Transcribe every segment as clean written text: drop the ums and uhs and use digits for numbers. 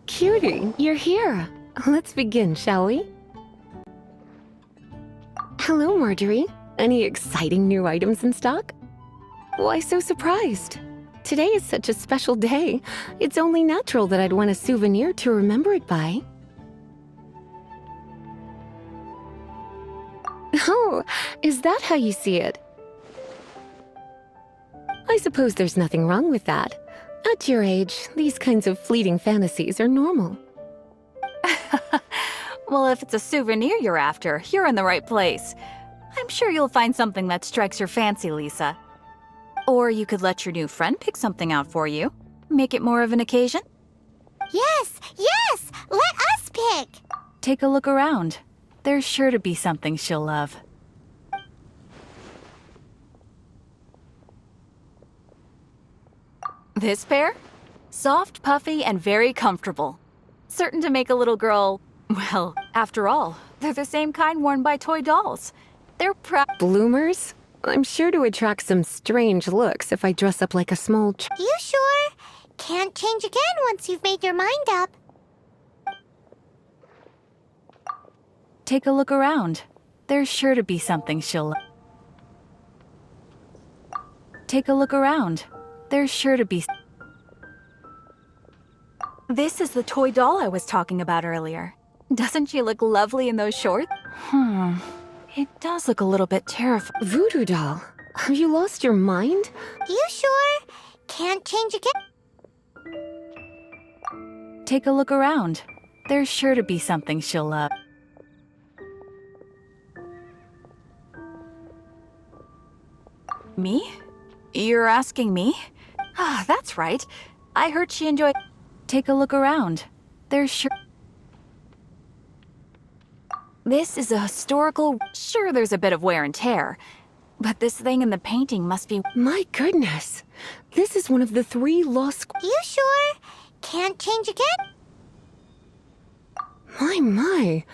Cutie, you're here. Let's begin, shall we? Hello, Marjorie. Any exciting new items in stock? Why so surprised? Today is such a special day. It's only natural that I'd want a souvenir to remember it by. Oh, is that how you see it? I suppose there's nothing wrong with that. At your age, these kinds of fleeting fantasies are normal. Well, if it's a souvenir you're after, you're in the right place. I'm sure you'll find something that strikes your fancy, Lisa. Or you could let your new friend pick something out for you. Make it more of an occasion. Yes, yes! Let us pick! Take a look around. There's sure to be something she'll love. This pair? Soft, puffy, and very comfortable. Certain to make a little girl... Well, after all, they're the same kind worn by toy dolls. They're Bloomers? I'm sure to attract some strange looks if I dress up like a small You sure? Can't change again once you've made your mind up. Take a look around. There's sure to be something she'll... Take a look around. There's sure to be... This is the toy doll I was talking about earlier. Doesn't she look lovely in those shorts? It does look a little bit terrifying. voodoo doll. Have you lost your mind? You sure? Can't change again. Take a look around. There's sure to be something she'll love. Me? You're asking me? Ah, that's right. I heard she enjoyed... Take a look around. There's sure... This is a historical... Sure, there's a bit of wear and tear. But this thing in the painting must be... My goodness. This is one of the 3 lost... You sure? Can't change again. My.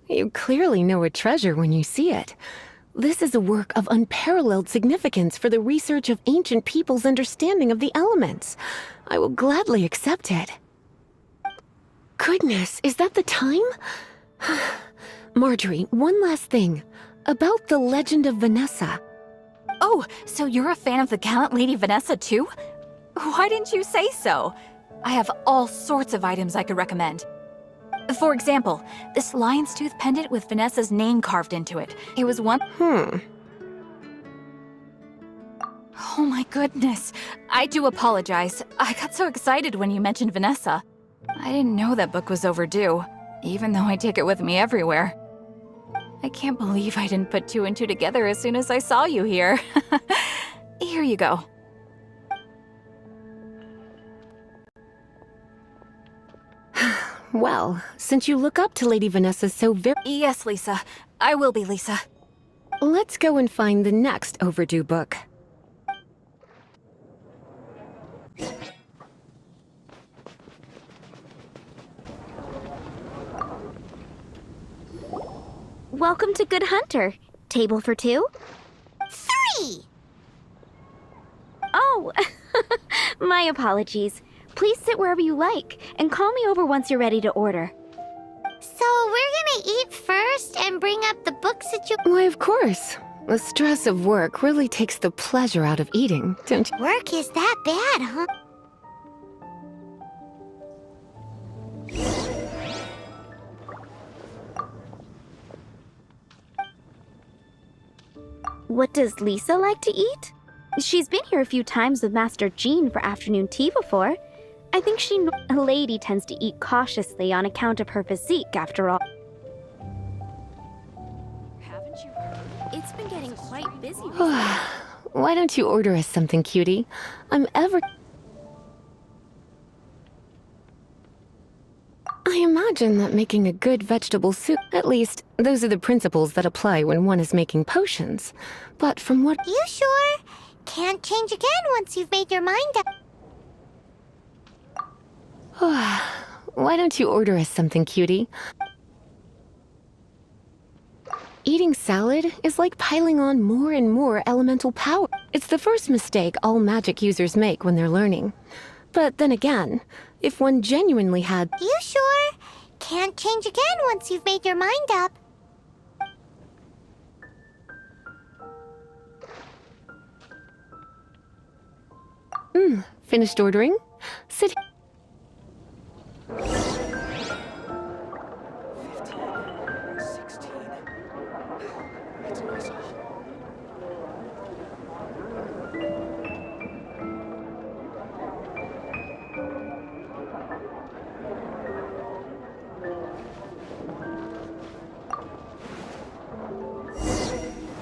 You clearly know a treasure when you see it. This is a work of unparalleled significance for the research of ancient people's understanding of the elements. I will gladly accept it. Goodness, is that the time? Marjorie, one last thing. About the legend of Vanessa. Oh, so you're a fan of the gallant Lady Vanessa too? Why didn't you say so? I have all sorts of items I could recommend. For example, this lion's tooth pendant with Vanessa's name carved into it. It was one... Oh my goodness. I do apologize. I got so excited when you mentioned Vanessa. I didn't know that book was overdue, even though I take it with me everywhere. I can't believe I didn't put 2 and 2 together as soon as I saw you here. Here you go. Well, since you look up to Lady Vanessa so very... Yes, Lisa. I will be, Lisa. Let's go and find the next overdue book. Welcome to Good Hunter. Table for 2? 3! Oh, my apologies. Please sit wherever you like, and call me over once you're ready to order. So we're gonna eat first and bring up the books that you... Why, of course. The stress of work really takes the pleasure out of eating, don't you? Work is that bad, huh? What does Lisa like to eat? She's been here a few times with Master Jean for afternoon tea before. I think a lady tends to eat cautiously on account of her physique, after all. Haven't you heard? It's been getting quite busy. Why don't you order us something, cutie? I imagine that making a good vegetable soup, at least, those are the principles that apply when one is making potions. But from what... You sure? Can't change again once you've made your mind up. Why don't you order us something, cutie? Eating salad is like piling on more and more elemental power. It's the first mistake all magic users make when they're learning. But then again, if one genuinely had... You sure? Can't change again once you've made your mind up. Finished ordering? Sit...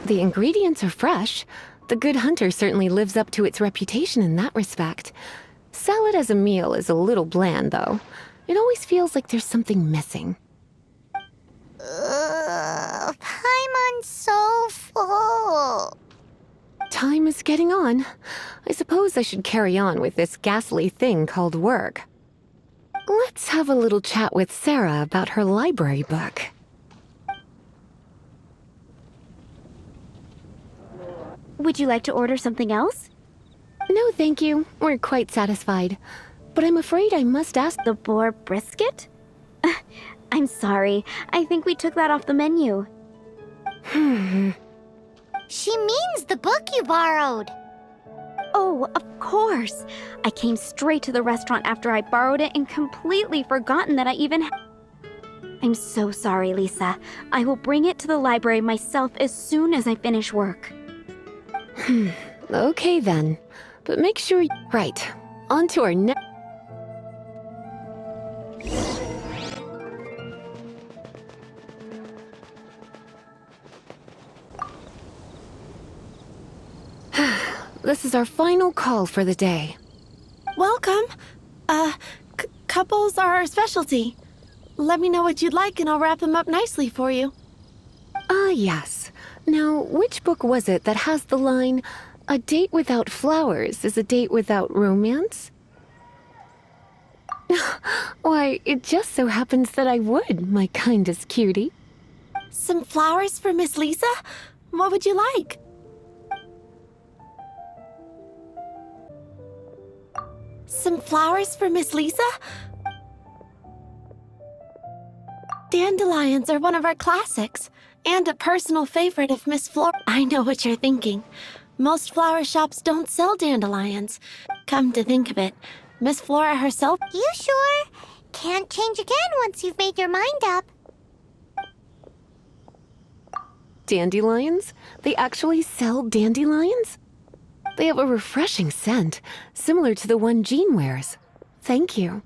The ingredients are fresh. The Good Hunter certainly lives up to its reputation in that respect. Salad as a meal is a little bland, though. It always feels like there's something missing. Paimon's so full. Time is getting on. I suppose I should carry on with this ghastly thing called work. Let's have a little chat with Sarah about her library book. Would you like to order something else? No, thank you. We're quite satisfied. But I'm afraid I must ask... The boar brisket? I'm sorry. I think we took that off the menu. She means the book you borrowed. Oh, of course. I came straight to the restaurant after I borrowed it and completely forgotten that I even I'm so sorry, Lisa. I will bring it to the library myself as soon as I finish work. Okay then. But make sure... Right. On to our next... This is our final call for the day. Welcome. Couples are our specialty. Let me know what you'd like and I'll wrap them up nicely for you. Yes. Now, which book was it that has the line, "A date without flowers is a date without romance"? Why, it just so happens that I would, my kindest cutie. Some flowers for Miss Lisa? What would you like? Some flowers for Miss Lisa? Dandelions are one of our classics, and a personal favorite of Miss Flora. I know what you're thinking. Most flower shops don't sell dandelions. Come to think of it, Miss Flora herself... You sure? Can't change again once you've made your mind up. Dandelions? They actually sell dandelions? They have a refreshing scent, similar to the one Jean wears. Thank you.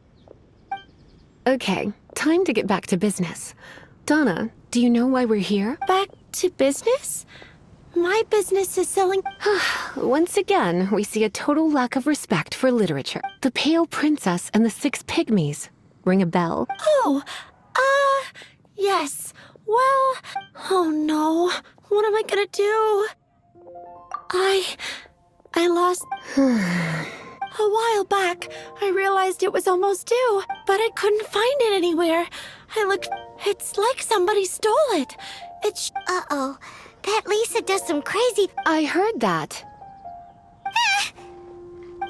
Okay, time to get back to business. Donna, do you know why we're here? Back to business? My business is selling... Once again, we see a total lack of respect for literature. The Pale Princess and the Six Pygmies. Ring a bell? Oh, yes. Well, oh no. What am I gonna do? I lost... A while back, I realized it was almost due, but I couldn't find it anywhere. I looked... It's like somebody stole it. It's... Uh-oh. That Lisa does some crazy... I heard that.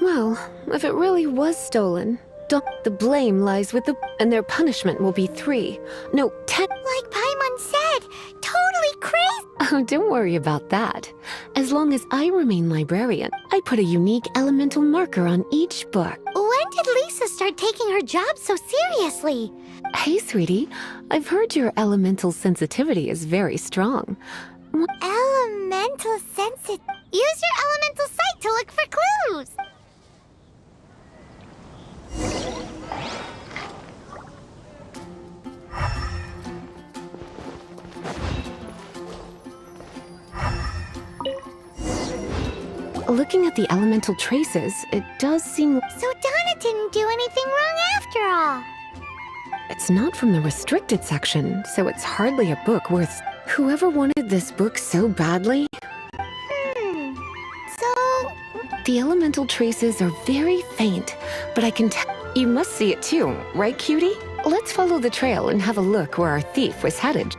Well, if it really was stolen, the blame lies with the... And their punishment will be 3. No, 10... Like Paimon said, totally crazy. Oh, don't worry about that. As long as I remain librarian, I put a unique elemental marker on each book. When did Lisa start taking her job so seriously? Hey, sweetie, I've heard your elemental sensitivity is very strong. Elemental sensitive. Use your elemental sight to look for clues. Looking at the elemental traces, it does seem... So Donna didn't do anything wrong after all. It's not from the restricted section, so it's hardly a book worth... Whoever wanted this book so badly... So... The elemental traces are very faint, but I can tell... You must see it too, right, cutie? Let's follow the trail and have a look where our thief was headed.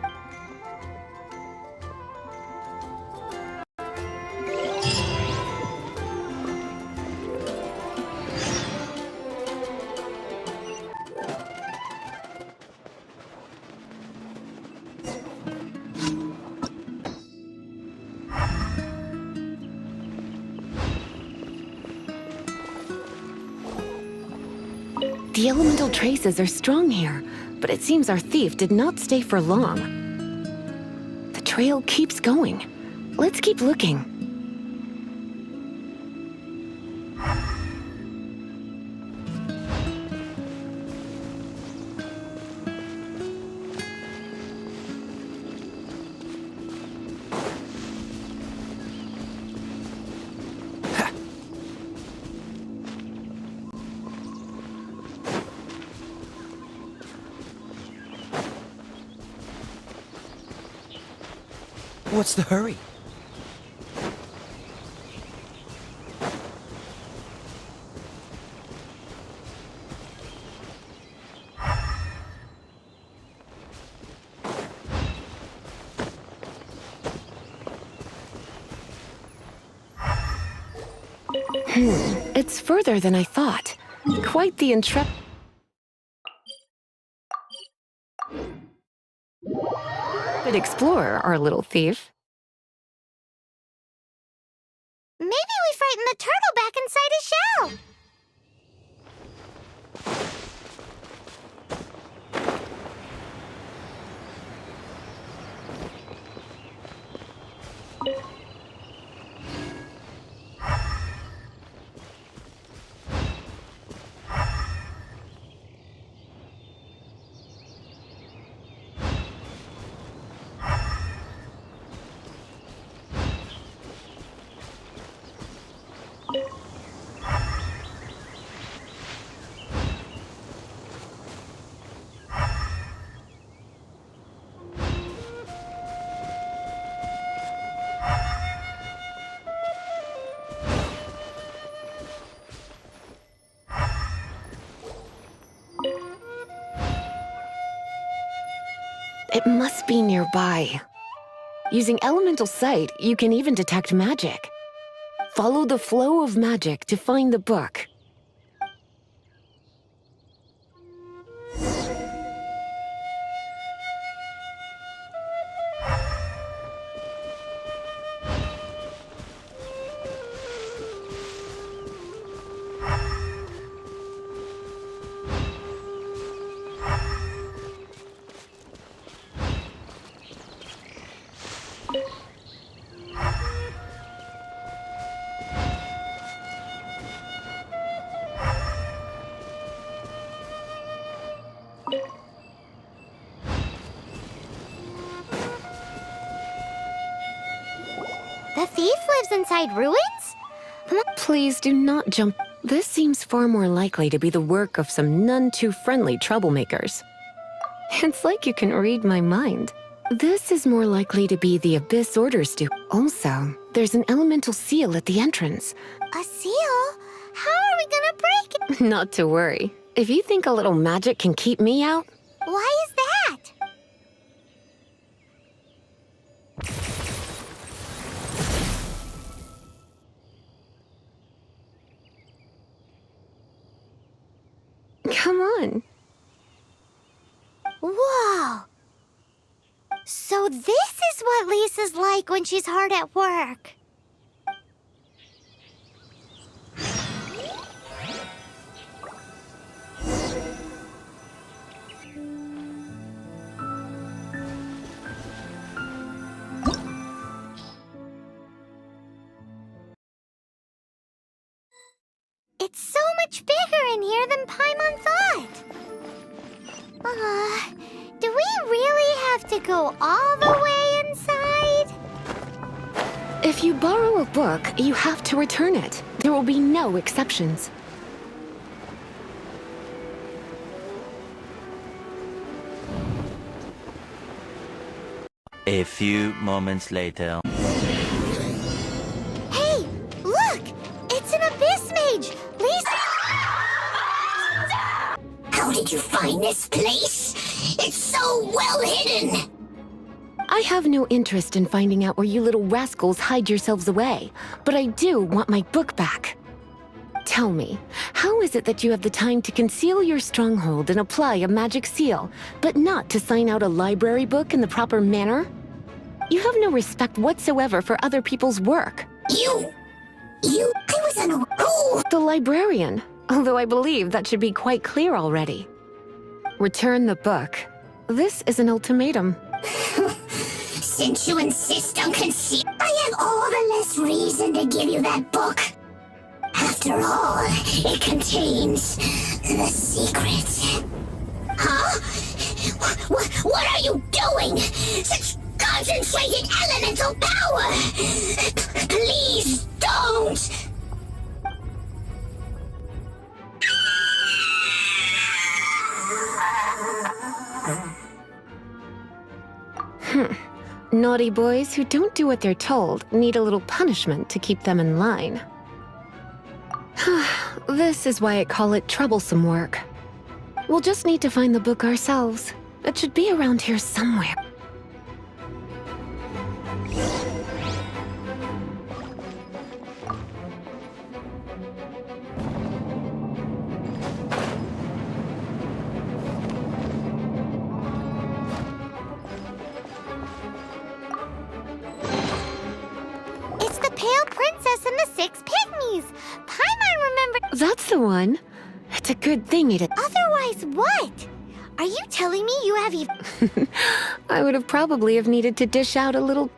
The elemental traces are strong here, but it seems our thief did not stay for long. The trail keeps going. Let's keep looking. What's the hurry? It's further than I thought. Quite the intrepid explorer, our little thief. Maybe we frightened the turtle back inside his shell. It must be nearby. Using elemental sight, you can even detect magic. Follow the flow of magic to find the book. The thief lives inside ruins? Please do not jump. This seems far more likely to be the work of some none too friendly troublemakers. It's like you can read my mind. This is more likely to be the Abyss Orders do. Also, there's an elemental seal at the entrance. A seal? How are we gonna break it? Not to worry. If you think a little magic can keep me out, Why is that? come on. Whoa! So this is what Lisa's like when she's hard at work. It's so much bigger in here than Paimon thought. Do we really have to go all the way inside? If you borrow a book, you have to return it. There will be no exceptions. A few moments later. Hey, look! It's an abyss mage! Lisa! How did you find this place? It's so well hidden! I have no interest in finding out where you little rascals hide yourselves away, but I do want my book back. Tell me, how is it that you have the time to conceal your stronghold and apply a magic seal, but not to sign out a library book in the proper manner? You have no respect whatsoever for other people's work. I was unaware. Who? The librarian. although I believe that should be quite clear already. Return the book. This is an ultimatum. Since you insist on concealing, I have all the less reason to give you that book. After all, it contains the secret. Huh? What are you doing? Such concentrated elemental power! Please don't! Naughty boys who don't do what they're told need a little punishment to keep them in line. This is why I call it troublesome work. We'll just need to find the book ourselves. It should be around here somewhere. It's the Pale Princess and the Six Pygmies. Paimon remembered. That's the one. It's a good thing it. Otherwise, what? Are you telling me you have even... I would have probably have needed to dish out a little.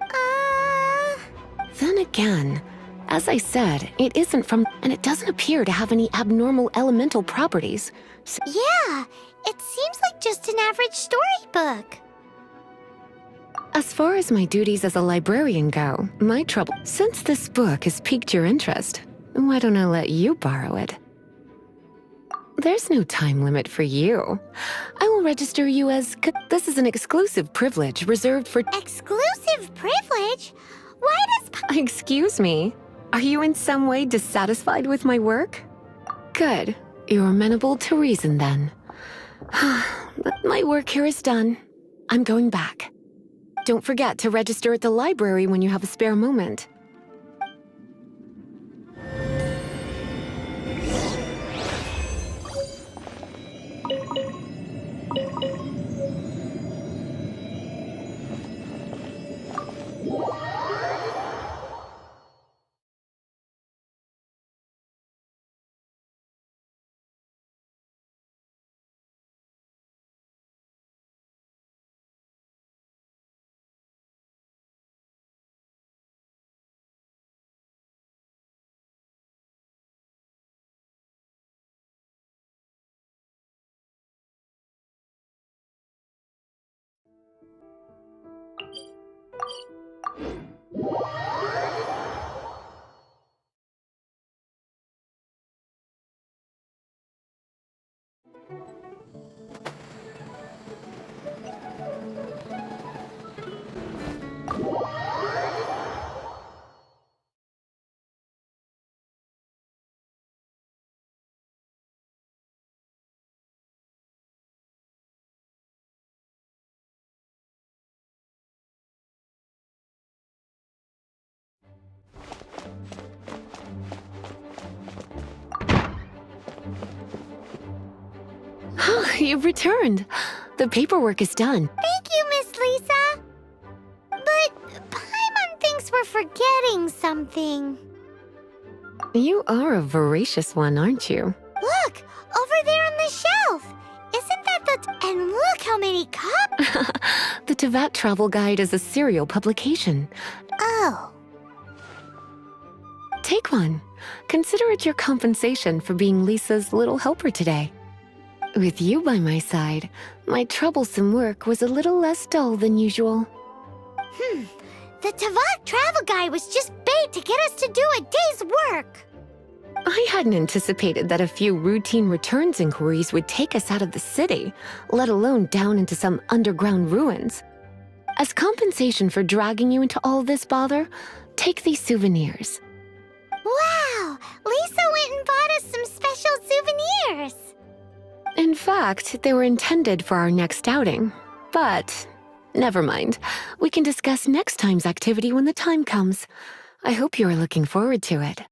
Then again, as I said, it isn't from, and it doesn't appear to have any abnormal elemental properties. So Yeah, it seems like just an average storybook. as far as my duties as a librarian go, my trouble. Since this book has piqued your interest, why don't I let you borrow it? There's no time limit for you. I will register you as. This is an exclusive privilege reserved for. Exclusive privilege? Why does... Excuse me. Are you in some way dissatisfied with my work? Good. You're amenable to reason then. My work here is done. I'm going back. Don't forget to register at the library when you have a spare moment. You've returned. The paperwork is done. Thank you, Miss Lisa. But Paimon thinks we're forgetting something. You are a voracious one, aren't you? Look, over there on the shelf. Isn't that the... And look how many copies... The Teyvat Travel Guide is a serial publication. Oh. Take one. Consider it your compensation for being Lisa's little helper today. With you by my side, my troublesome work was a little less dull than usual. The Teyvat Travel Guide was just bait to get us to do a day's work. I hadn't anticipated that a few routine returns inquiries would take us out of the city, let alone down into some underground ruins. As compensation for dragging you into all this bother, take these souvenirs. Wow, Lisa went and bought us some special souvenirs. In fact, they were intended for our next outing. But never mind. We can discuss next time's activity when the time comes. I hope you are looking forward to it.